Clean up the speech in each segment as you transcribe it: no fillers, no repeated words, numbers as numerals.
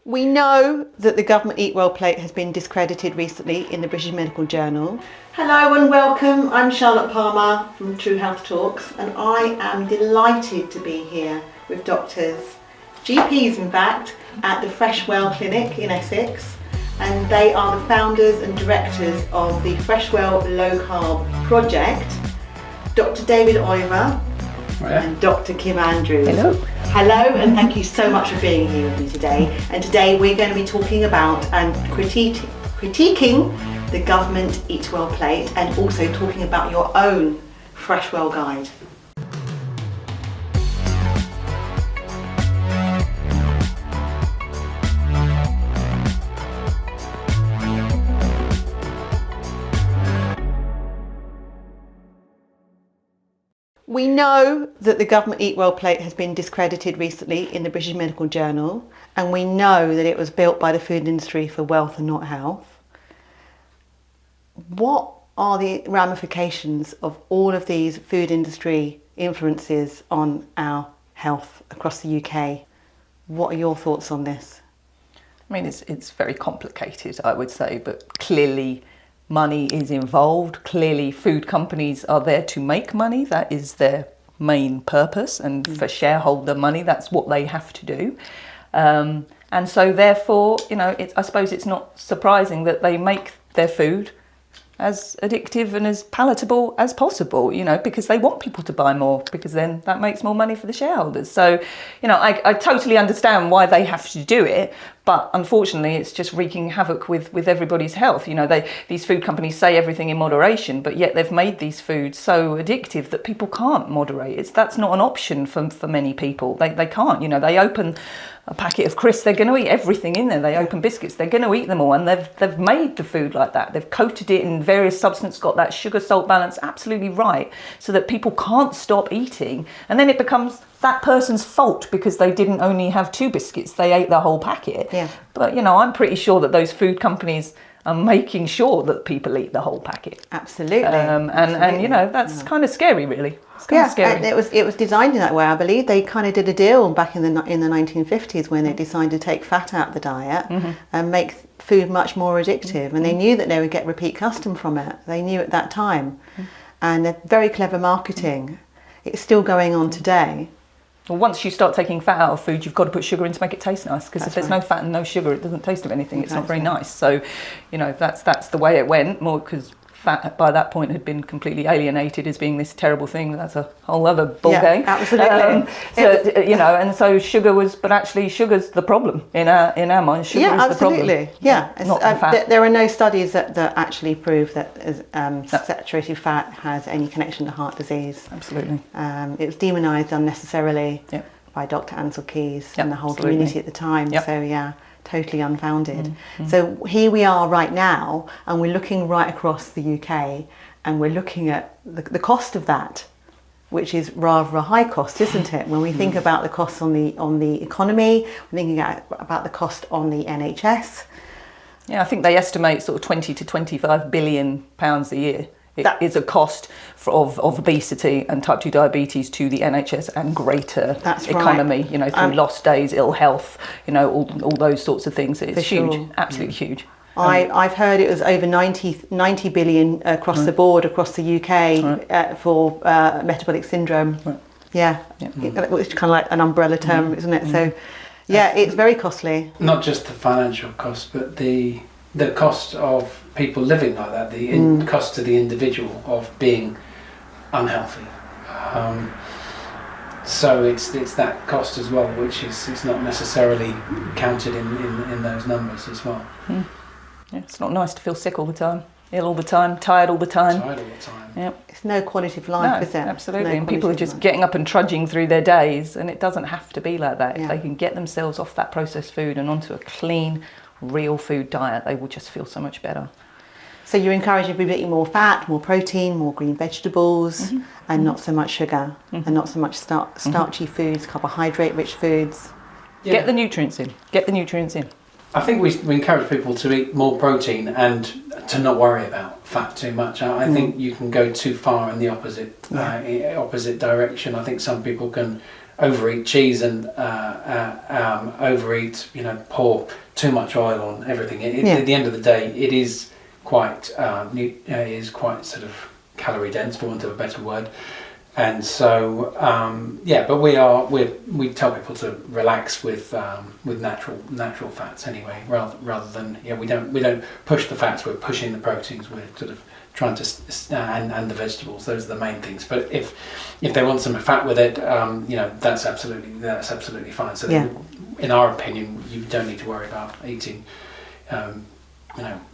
We know that the government Eatwell Plate has been discredited recently in the British Medical Journal. Hello and welcome. I'm Charlotte Palmer from True Health Talks, and I am delighted to be here with doctors, GPs in fact, at the Freshwell Clinic in Essex, and they are the founders and directors of the Freshwell Low Carb Project, Dr. David Oliver and Dr. Kim Andrews. Hello. Hello, and thank you so much for being here with me today. And today we're going to be talking about and critiquing the government Eatwell Plate, and also talking about your own Freshwell guide. We know that the government Eatwell Plate has been discredited recently in the British Medical Journal, and we know that it was built by the food industry for wealth and not health. What are the ramifications of all of these food industry influences on our health across the UK? What are your thoughts on this? I mean, it's very complicated, I would say, but clearly money is involved. Clearly food companies are there to make money. That is their main purpose, and for shareholder money, that's what they have to do. And so therefore, I suppose it's not surprising that they make their food as addictive and as palatable as possible, because they want people to buy more, because then that makes more money for the shareholders. So, I totally understand why they have to do it, but unfortunately it's just wreaking havoc with everybody's health. These food companies say everything in moderation, but yet they've made these foods so addictive that people can't moderate. That's not an option for many people. They can't, they open a packet of crisps, they're going to eat everything in there. They open biscuits, they're going to eat them all, and they've made the food like that. They've coated it in various substances, got that sugar-salt balance absolutely right, so that people can't stop eating, and then it becomes that person's fault because they didn't only have 2 biscuits, they ate the whole packet. Yeah. But I'm pretty sure that those food companies are making sure that people eat the whole packet. Absolutely. And that's kind of scary, really. It's kind of scary. And it was designed in that way. I believe they kind of did a deal back in the 1950s when they decided to take fat out of the diet and make food much more addictive. And they knew that they would get repeat custom from it. They knew at that time. And they're very clever marketing. It's still going on today. Well, once you start taking fat out of food, you've got to put sugar in to make it taste nice, because if there's no fat and no sugar, it doesn't taste of anything. It's not very nice. So, that's the way it went, more because fat by that point had been completely alienated as being this terrible thing. That's a whole other ballgame. Yeah, absolutely. And so sugar but actually sugar's the problem in our minds. Sugar is the problem. Yeah, not the fat. There are no studies that actually prove that saturated fat has any connection to heart disease. Absolutely. It was demonised unnecessarily by Dr. Ansel Keys and the whole absolutely. community at the time. Yep. So yeah, totally unfounded. So here we are right now, and we're looking right across the UK, and we're looking at the cost of that, which is rather a high cost, isn't it? When we think about the costs on the economy, we're thinking about the cost on the NHS. Yeah, I think they estimate sort of 20 to 25 billion pounds a year. It is a cost of obesity and type 2 diabetes to the NHS and greater economy, through lost days, ill health, all those sorts of things. It's huge, absolutely huge. I've heard it was over 90 billion across the board, across the UK for metabolic syndrome. Right. Yeah, it's kind of like an umbrella term, isn't it? So, it's very costly. Not just the financial cost, but the cost of people living like that, the cost to the individual of being unhealthy. So it's that cost as well, which is not necessarily counted in those numbers as well. Yeah, it's not nice to feel sick all the time, ill all the time, tired all the time. Yeah. It's no quality of life, is it? Absolutely. And people are just getting up and trudging through their days, and it doesn't have to be like that. If they can get themselves off that processed food and onto a clean, real food diet, they will just feel so much better. So you're encouraging people eating more fat, more protein, more green vegetables, and not so much sugar, and not so much starchy foods, carbohydrate-rich foods. Yeah. Get the nutrients in. I think we encourage people to eat more protein and to not worry about fat too much. I think you can go too far in the opposite direction. I think some people can overeat cheese and overeat, pour too much oil on everything. At the end of the day, it is quite sort of calorie dense, for want of a better word. And so, but we tell people to relax with natural fats anyway, rather than we don't push the fats. We're pushing the proteins. We're sort of trying to and the vegetables. Those are the main things. But if they want some fat with it, that's absolutely fine. So in our opinion, you don't need to worry about eating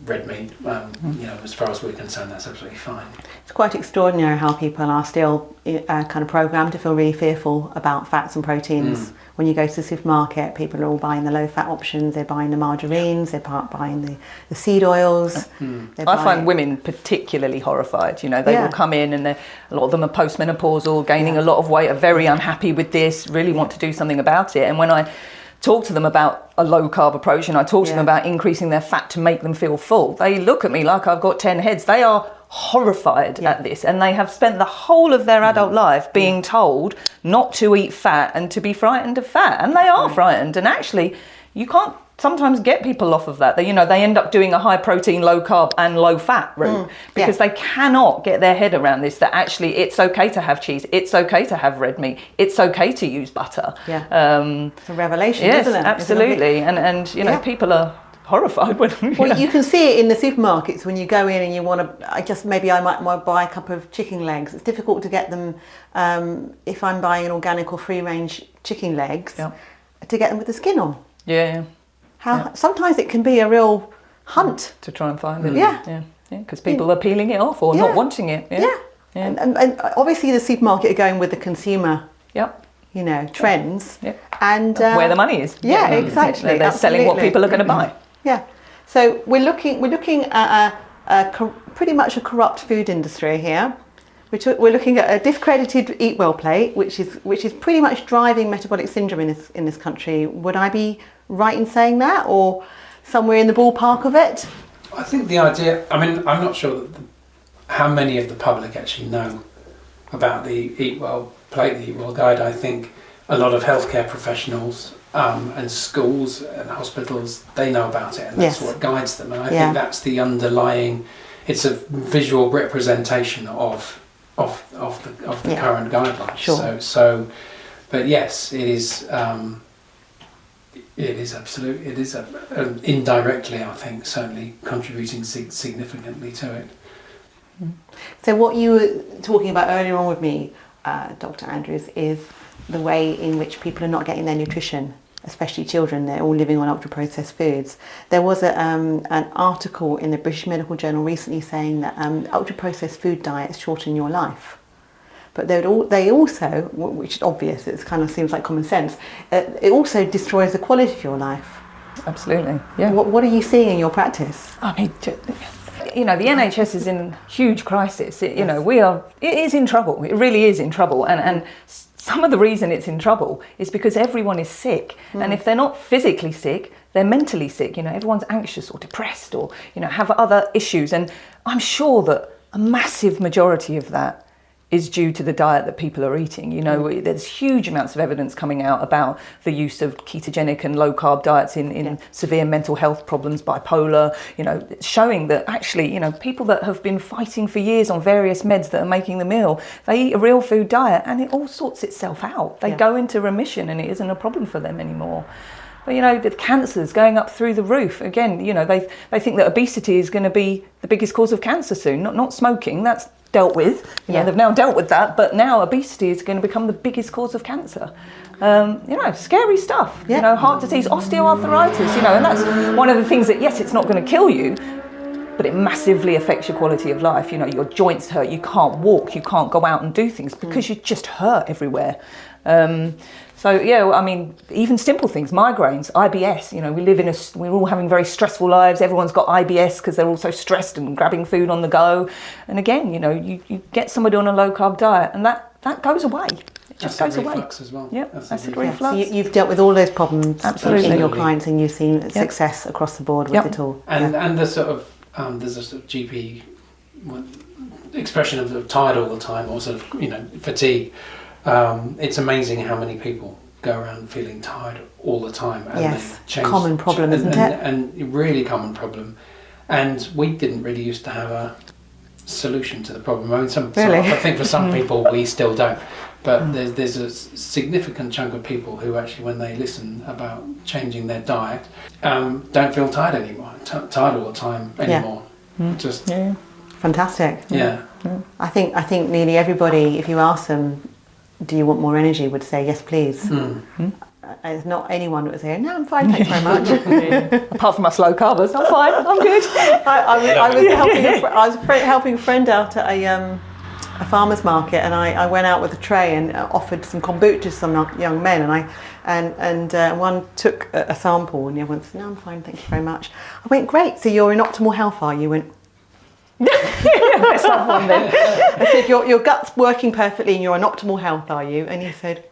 red meat. As far as we're concerned, that's absolutely fine. It's quite extraordinary how people are still kind of programmed to feel really fearful about fats and proteins. When you go to the supermarket, people are all buying the low-fat options. They're buying the margarines. They're buying the seed oils. I find women particularly horrified. They will come in and a lot of them are postmenopausal, gaining a lot of weight, are very unhappy with this, really want to do something about it. And when I talk to them about a low carb approach and I talk to them about increasing their fat to make them feel full, they look at me like I've got 10 heads. They are horrified at this, and they have spent the whole of their adult life being told not to eat fat and to be frightened of fat, and they are frightened. And actually you can't sometimes get people off of that. They end up doing a high protein, low carb and low fat route because they cannot get their head around this, that actually it's okay to have cheese, it's okay to have red meat, it's okay to use butter. It's a revelation, isn't it? Absolutely. And people are horrified when you can see it in the supermarkets when you go in and you want to I might buy a couple of chicken legs. It's difficult to get them if I'm buying an organic or free range chicken legs to get them with the skin on. Sometimes it can be a real hunt to try and find it. Because people are peeling it off or not wanting it. And obviously the supermarket are going with the consumer trends and where the money is. Exactly. They're selling what people are going to buy. So we're looking at pretty much a corrupt food industry here. We're looking at a discredited Eatwell Plate, which is pretty much driving metabolic syndrome in this country. Would I be right in saying that, or somewhere in the ballpark of it? I think the idea. I'm not sure how many of the public actually know about the Eatwell Plate, the Eatwell Guide. I think a lot of healthcare professionals and schools and hospitals, they know about it, and that's what guides them. And I think that's the underlying. It's a visual representation of the current guidelines. Sure. So, but yes, it is. It is absolute. It is indirectly, I think, certainly contributing significantly to it. So what you were talking about earlier on with me, Dr. Andrews, is the way in which people are not getting their nutrition, especially children. They're all living on ultra-processed foods. There was an article in the British Medical Journal recently saying that ultra-processed food diets shorten your life. But they also, which is obvious, it kind of seems like common sense, it also destroys the quality of your life. Absolutely, yeah. What are you seeing in your practice? I mean, the NHS is in huge crisis. It is in trouble. It really is in trouble. And some of the reason it's in trouble is because everyone is sick. And if they're not physically sick, they're mentally sick. Everyone's anxious or depressed or, have other issues. And I'm sure that a massive majority of that is due to the diet that people are eating. There's huge amounts of evidence coming out about the use of ketogenic and low carb diets in severe mental health problems, bipolar, showing that actually, people that have been fighting for years on various meds that are making them ill, they eat a real food diet and it all sorts itself out. They go into remission and it isn't a problem for them anymore. But the cancer's going up through the roof. Again, they think that obesity is going to be the biggest cause of cancer soon, not smoking. That's dealt with. They've now dealt with that, but now obesity is going to become the biggest cause of cancer. Scary stuff. Heart disease, osteoarthritis, and that's one of the things that, yes, it's not going to kill you, but it massively affects your quality of life. Your joints hurt, you can't walk, you can't go out and do things because you just hurt everywhere. Even simple things, migraines, IBS, we're all having very stressful lives. Everyone's got IBS because they're all so stressed and grabbing food on the go. And again, you get somebody on a low carb diet and that goes away. It just goes away. As well. Yeah, acid reflux. So you've dealt with all those problems Absolutely. in your clients and you've seen success across the board with it all. And the sort of, there's a sort of GP expression of tired all the time or sort of, fatigue. It's amazing how many people go around feeling tired all the time. And yes, common problem, isn't it? And a really common problem. And we didn't really used to have a solution to the problem. I mean, I think for some people we still don't. But there's a significant chunk of people who actually, when they listen about changing their diet, don't feel tired anymore, tired all the time anymore. Fantastic. Yeah. I think nearly everybody, if you ask them, do you want more energy, would say yes, please. There's not anyone that would say, no, I'm fine, thanks very much. Apart from my slow carbs, I'm fine, I'm good. I was helping a friend out at a farmer's market, and I went out with a tray and offered some kombucha to some young men, and one took a sample, and the other one said, no, I'm fine, thank you very much. I went, great, so you're in optimal health, are you? Went, let's have one then. I said, your gut's working perfectly and you're in optimal health, are you? And he said,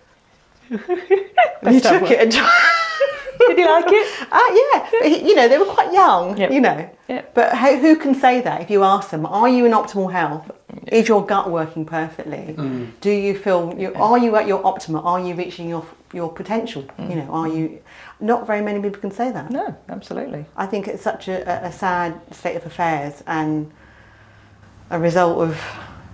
and he took it and did he like it? Yeah, but they were quite young, Yep. But who can say that if you ask them, are you in optimal health? Is your gut working perfectly? Do you feel, are you at your optimum? Are you reaching your potential? Are you, not very many people can say that. No, absolutely. I think it's such a sad state of affairs and a result of,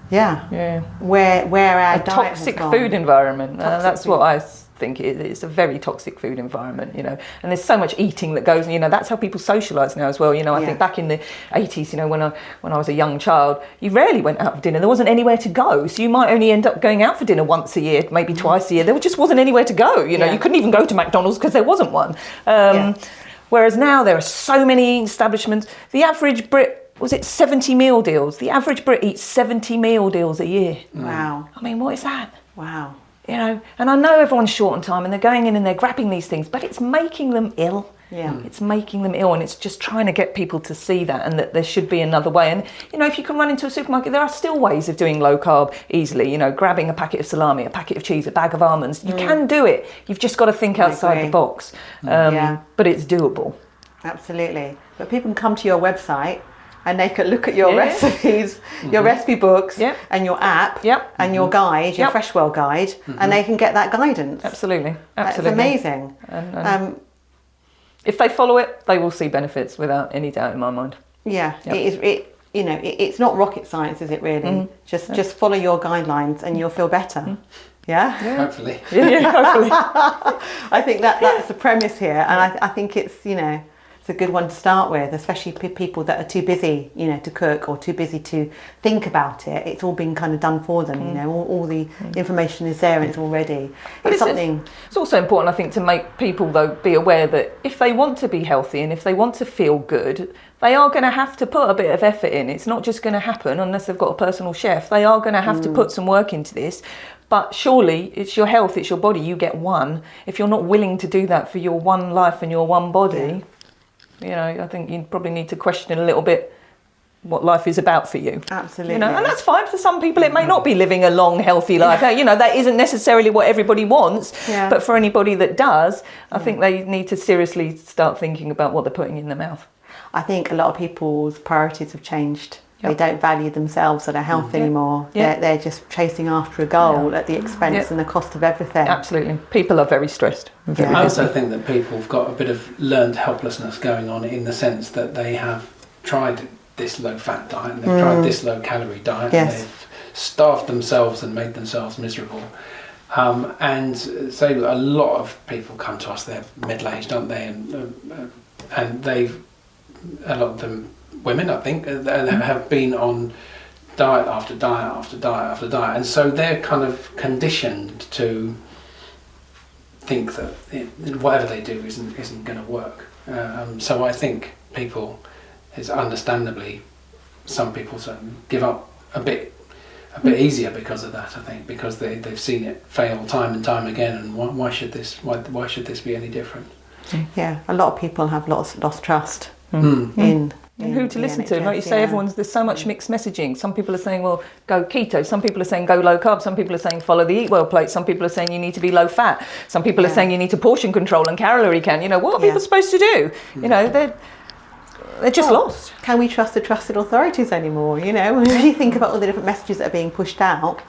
where our diet toxic has gone. food environment. That's food. what I think it is. It's a very toxic food environment, and there's so much eating that goes, that's how people socialise now as well. I think back in the 80s, when I was a young child, you rarely went out for dinner. There wasn't anywhere to go, so you might only end up going out for dinner once a year, maybe twice a year. There just wasn't anywhere to go. You couldn't even go to McDonald's because there wasn't one. Whereas now there are so many establishments. The average Brit, was it 70 meal deals? The average Brit eats 70 meal deals a year. Wow. I mean, what is that? Wow. And I know everyone's short on time and they're going in and they're grabbing these things, but it's making them ill. Yeah. It's making them ill, and it's just trying to get people to see that, and that there should be another way. And, if you can run into a supermarket, there are still ways of doing low carb easily, grabbing a packet of salami, a packet of cheese, a bag of almonds. You can do it. You've just got to think outside the box. But it's doable. Absolutely. But people can come to your website and they can look at your recipes, your recipe books, and your app, and your guide, your Freshwell guide, and they can get that guidance. Absolutely. That's amazing. And if they follow it, they will see benefits without any doubt in my mind. Yeah, it's not rocket science, is it really? Just follow your guidelines and you'll feel better. Yeah? Hopefully. Hopefully. I think that's the premise here, and I think it's, it's a good one to start with, especially people that are too busy, to cook or too busy to think about it. It's all been kind of done for them, all the information is there and it's all ready. It's also important, I think, to make people, though, be aware that if they want to be healthy and if they want to feel good, they are going to have to put a bit of effort in. It's not just going to happen unless they've got a personal chef. They are going to have to put some work into this. But surely it's your health, it's your body, you get one. If you're not willing to do that for your one life and your one body, I think you probably need to question a little bit what life is about for you. Absolutely. And that's fine for some people. It may not be living a long, healthy life. That isn't necessarily what everybody wants. Yeah. But for anybody that does, I think they need to seriously start thinking about what they're putting in their mouth. I think a lot of people's priorities have changed. They don't value themselves or their health anymore. They're just chasing after a goal at the expense and the cost of everything. Absolutely. People are very stressed. I also think that people have got a bit of learned helplessness going on, in the sense that they have tried this low-fat diet and they've tried this low-calorie diet and they've starved themselves and made themselves miserable. And so a lot of people come to us, they're middle-aged, aren't they? And a lot of them, women, I think, have been on diet after diet after diet after diet, and so they're kind of conditioned to think that whatever they do isn't going to work. So I think people, is understandably, some people give up a bit easier because of that. I think because they've seen it fail time and time again, and why should this be any different? Yeah, a lot of people have lost trust in who to listen to. Like you say, there's so much mixed messaging. Some people are saying, well, go keto. Some people are saying go low carb. Some people are saying follow the Eatwell Plate. Some people are saying you need to be low fat. Some people are saying you need to portion control and calorie count. What are people supposed to do? They're just lost. Can we trust the trusted authorities anymore? When you think about all the different messages that are being pushed out,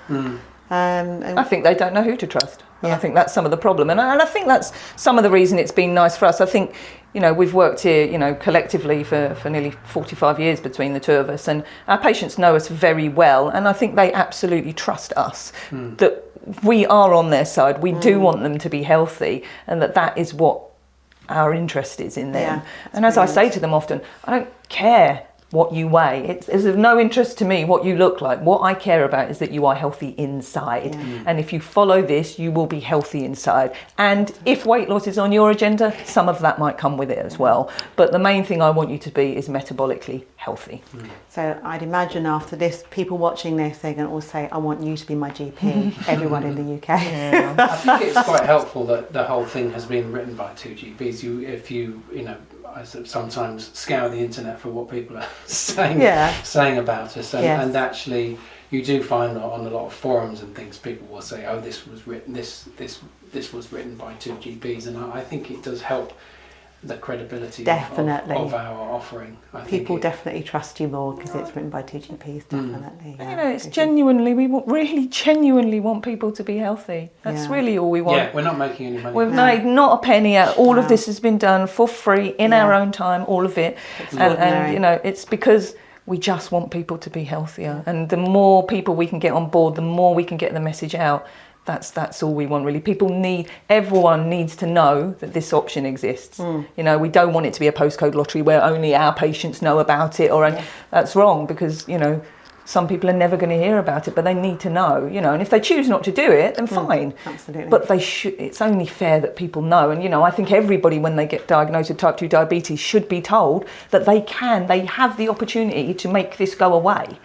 I think they don't know who to trust. And Yeah. I think that's some of the problem. And I think that's some of the reason it's been nice for us. I think, we've worked here, collectively for nearly 45 years between the two of us. And our patients know us very well. And I think they absolutely trust us that we are on their side. We do want them to be healthy, and that is what our interest is in them. And as I say to them often, I don't care what you weigh. It's of no interest to me what you look like. What I care about is that you are healthy inside. And if you follow this, you will be healthy inside. And if weight loss is on your agenda, some of that might come with it as well. But the main thing I want you to be is metabolically healthy. So I'd imagine after this, people watching this, they're going to all say, I want you to be my GP, everyone in the UK. I think it's quite helpful that the whole thing has been written by two GPs. I sort of sometimes scour the internet for what people are saying about us, and actually you do find that on a lot of forums and things, people will say, "Oh, this was written by two GPs," and I think it does help the credibility of our offering. People definitely trust you more because it's written by two GPs, definitely. It's genuinely, really genuinely want people to be healthy. That's really all we want. Yeah, we're not making any money. We've made not a penny out. All of this has been done for free in our own time, all of it. And it's because we just want people to be healthier. And the more people we can get on board, the more we can get the message out. That's all we want, really. Everyone needs to know that this option exists. We don't want it to be a postcode lottery where only our patients know about it, that's wrong, because some people are never going to hear about it, but they need to know, and if they choose not to do it, then fine. Absolutely. But it's only fair that people know. And, I think everybody, when they get diagnosed with type 2 diabetes, should be told that they have the opportunity to make this go away.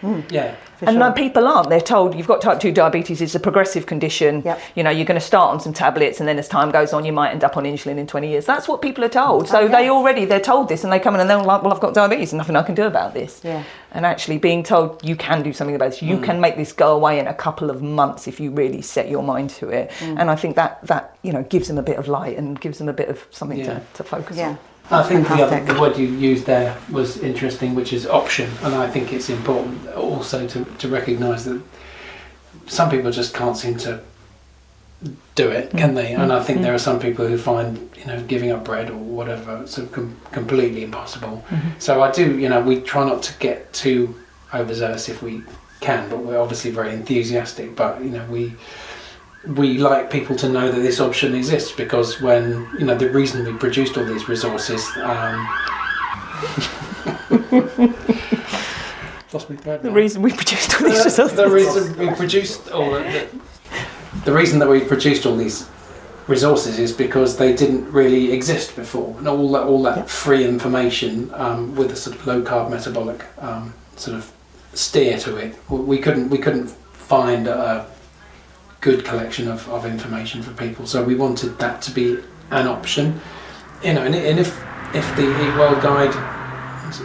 No, people aren't. They're told you've got type 2 diabetes, it's a progressive condition. You're going to start on some tablets, and then as time goes on, you might end up on insulin in 20 years. That's what people are told. So they're told this, and they come in and they're like, well, I've got diabetes and nothing I can do about this. And actually being told you can do something about this, you can make this go away in a couple of months if you really set your mind to it. And I think that gives them a bit of light and gives them a bit of something to focus on. I think the word you used there was interesting, which is option, and I think it's important also to recognise that some people just can't seem to do it, can they? And I think there are some people who find giving up bread or whatever sort of completely impossible. So I do, we try not to get too overzealous if we can, but we're obviously very enthusiastic. But we like people to know that this option exists, because when the reason we produced all these resources lost me thread. The reason we produced all these resources. The reason that we produced all these resources is because they didn't really exist before, and all that free information with a sort of low carb metabolic sort of steer to it. We couldn't find a good collection of information for people, so we wanted that to be an option, and if the Eatwell guide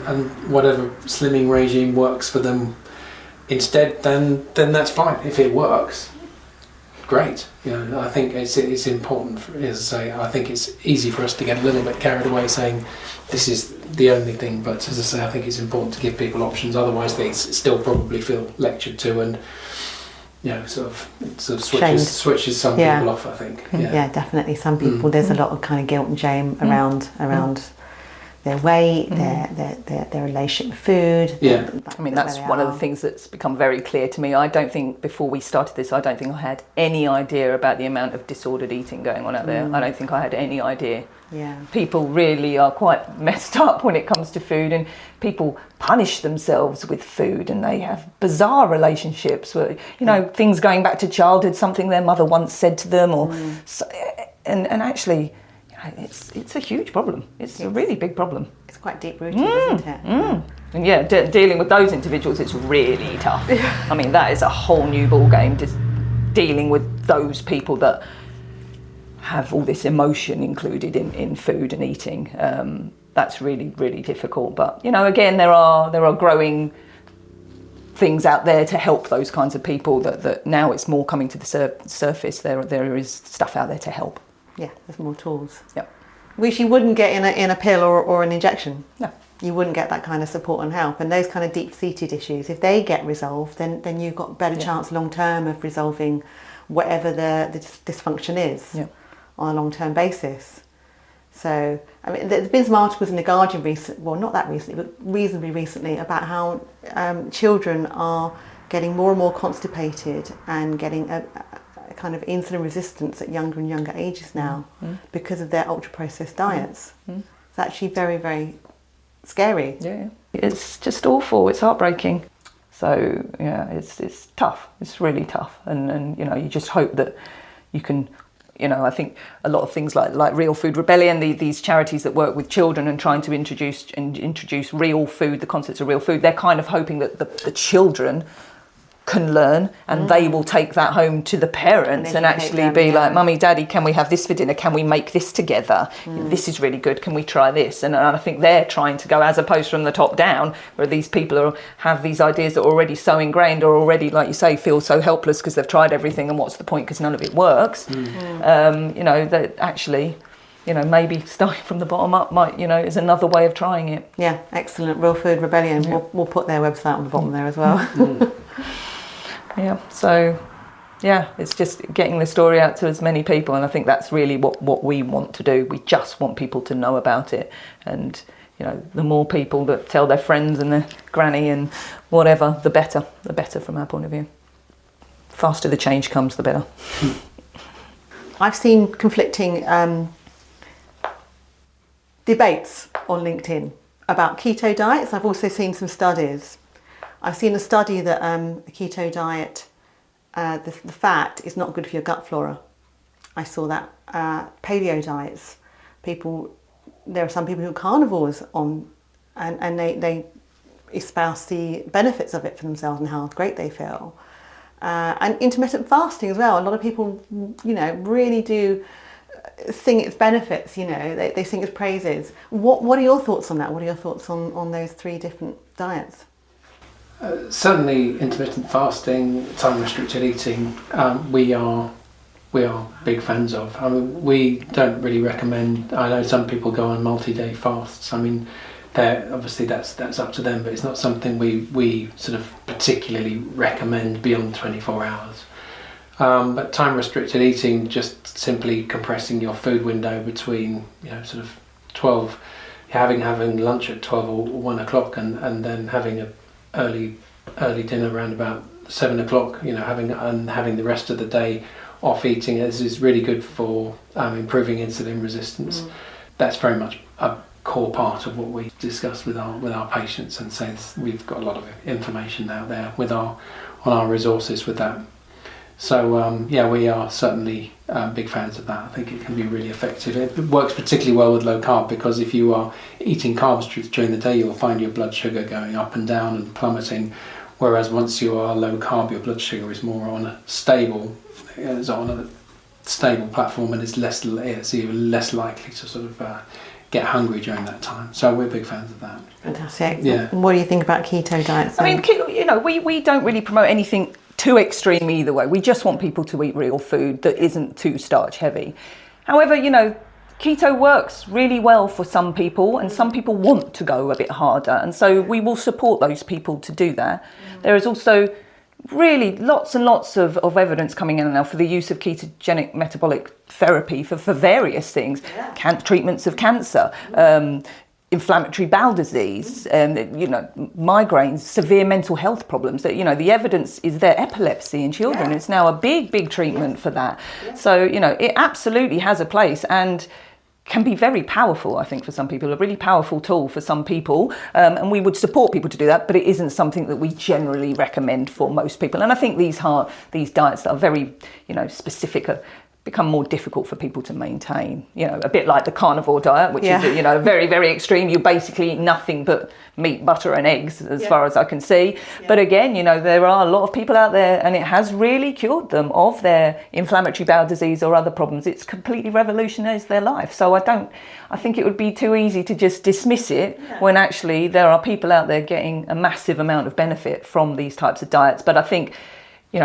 and whatever slimming regime works for them instead, then that's fine. If it works, great. I think it's important, as I say, I think it's easy for us to get a little bit carried away saying this is the only thing, but as I say, I think it's important to give people options, otherwise they still probably feel lectured to, and sort of switches some people off, I think. Yeah, definitely. Some people, there's a lot of kind of guilt and shame around their weight, their relationship with food. I mean, that's one of the things that's become very clear to me. I don't think, before we started this, I had any idea about the amount of disordered eating going on out there. I don't think I had any idea. People really are quite messed up when it comes to food, and people punish themselves with food, and they have bizarre relationships where, things going back to childhood, something their mother once said to them, or and actually, it's a huge problem. It's a really big problem. It's quite deep rooted, isn't it? And dealing with those individuals, it's really tough. I mean, that is a whole new ball game, just dealing with those people that have all this emotion included in food and eating. That's really, really difficult. But again, there are growing things out there to help those kinds of people. That now it's more coming to the surface. There is stuff out there to help. Yeah, there's more tools. Yep. Which you wouldn't get in a pill or an injection. No. you wouldn't get that kind of support and help. And those kind of deep-seated issues, if they get resolved, then you've got a better chance long-term of resolving whatever the dysfunction is on a long-term basis. So, I mean, there's been some articles in The Guardian not that recently, but reasonably recently, about how children are getting more and more constipated and getting a kind of insulin resistance at younger and younger ages now because of their ultra-processed diets. It's actually very, very scary. Yeah, it's just awful. It's heartbreaking. So yeah, it's tough. It's really tough, and you just hope that you can. I think a lot of things like Real Food Rebellion, these charities that work with children and trying to introduce real food, the concepts of real food, they're kind of hoping that the children can learn and they will take that home to the parents and actually be like, Mummy, Daddy, can we have this for dinner? Can we make this together? This is really good. Can we try this? And I think they're trying to go, as opposed from the top down, where these people have these ideas that are already so ingrained or already, like you say, feel so helpless because they've tried everything and what's the point because none of it works. That actually, maybe starting from the bottom up might, is another way of trying it. Yeah, excellent. Real Food Rebellion. Yeah. We'll put their website on the bottom there as well. Yeah, so it's just getting the story out to as many people, and I think that's really what we want to do. We just want people to know about it, and the more people that tell their friends and their granny and whatever, the better from our point of view. Faster the change comes, the better. I've seen conflicting debates on LinkedIn about keto diets. I've also seen some studies. I've seen a study that a keto diet, the fat is not good for your gut flora. I saw that. Paleo diets, there are some people who are carnivores on, and they espouse the benefits of it for themselves and how great they feel. And intermittent fasting as well. A lot of people, really do sing its benefits. They sing its praises. What are your thoughts on that? What are your thoughts on those three different diets? Certainly intermittent fasting, time restricted eating, we are big fans of. I mean, we don't really recommend. I know some people go on multi-day fasts. I mean, obviously that's up to them, but it's not something we sort of particularly recommend beyond 24 hours. But time restricted eating, just simply compressing your food window between sort of 12, having lunch at 12 or 1 o'clock, and then having a early dinner around about 7 o'clock, having the rest of the day off eating is really good for improving insulin resistance. That's very much a core part of what we discuss with our patients, and say we've got a lot of information out there on our resources with that. So we are certainly big fans of that. I think it can be really effective. It works particularly well with low carb, because if you are eating carbs during the day, you'll find your blood sugar going up and down and plummeting. Whereas once you are low carb, your blood sugar is more on a stable platform, and so you're less likely to sort of get hungry during that time. So we're big fans of that. Fantastic. Yeah. What do you think about keto diets? I mean, we don't really promote anything too extreme either way. We just want people to eat real food that isn't too starch heavy. However, keto works really well for some people, and some people want to go a bit harder, and so we will support those people to do that. There is also really lots and lots of evidence coming in now for the use of ketogenic metabolic therapy for various things, treatments of cancer, inflammatory bowel disease, migraines, severe mental health problems. That the evidence is there. Epilepsy in children, it's now a big treatment for that. So it absolutely has a place and can be very powerful, I think, for some people, a really powerful tool for some people, and we would support people to do that, but it isn't something that we generally recommend for most people. And I think these diets that are very specific become more difficult for people to maintain, a bit like the carnivore diet, which is very, very extreme. You basically eat nothing but meat, butter and eggs, as far as I can see. But again, there are a lot of people out there, and it has really cured them of their inflammatory bowel disease or other problems. It's completely revolutionised their life. So I think it would be too easy to just dismiss it when actually there are people out there getting a massive amount of benefit from these types of diets. But I think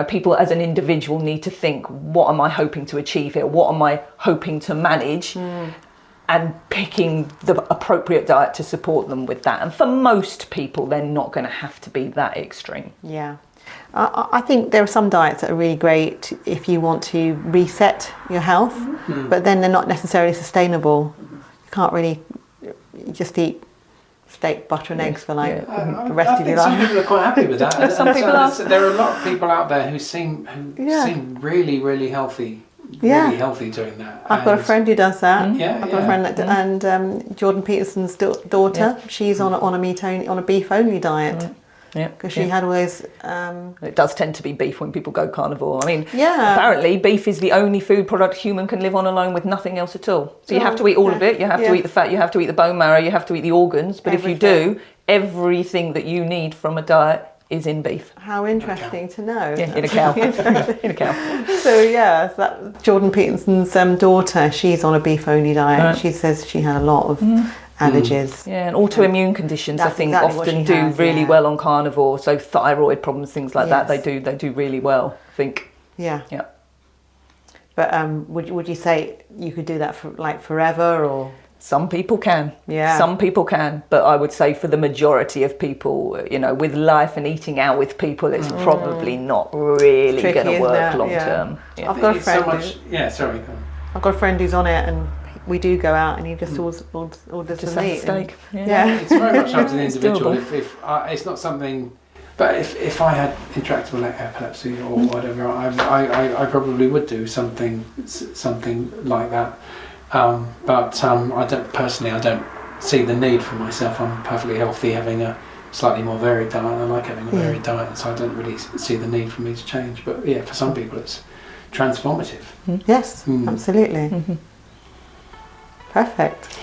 people as an individual need to think, what am I hoping to achieve here? What am I hoping to manage? and picking the appropriate diet to support them with that. And for most people, they're not going to have to be that extreme. Yeah. I think there are some diets that are really great if you want to reset your health, but then they're not necessarily sustainable. You can't really just eat steak, butter and eggs for like the rest of your life. Some people are quite happy with that. Some people are. There are a lot of people out there who seem really, really healthy. Really healthy doing that. I've got a friend who does that. I've got a friend that, and Jordan Peterson's daughter, she's on a beef only diet. Because she had always. It does tend to be beef when people go carnivore. I mean, apparently beef is the only food product human can live on alone with nothing else at all. So you have to eat all of it. You have to eat the fat. You have to eat the bone marrow. You have to eat the organs. But if you do, everything that you need from a diet is in beef. How interesting to know. Yeah, in a cow. In a cow. So so that Jordan Peterson's daughter, she's on a beef only diet. Right. She says she had a lot of allergies. Yeah, and autoimmune conditions I think often do really well on carnivore. So thyroid problems, things like that, they do really well, I think. Yeah. But would you say you could do that for like forever, or? Some people can. Yeah. Some people can, but I would say for the majority of people, with life and eating out with people, it's probably not really going to work long term. Yeah. I've got a friend. I've got a friend who's on it, and we do go out, and he just orders just some meat. Steak. It's very much up to the individual. If it's not something, but if I had intractable epilepsy or whatever, I probably would do something like that. But I don't see the need for myself. I'm perfectly healthy having a slightly more varied diet. I like having a varied diet, so I don't really see the need for me to change. But for some people it's transformative. Yes, absolutely. Perfect.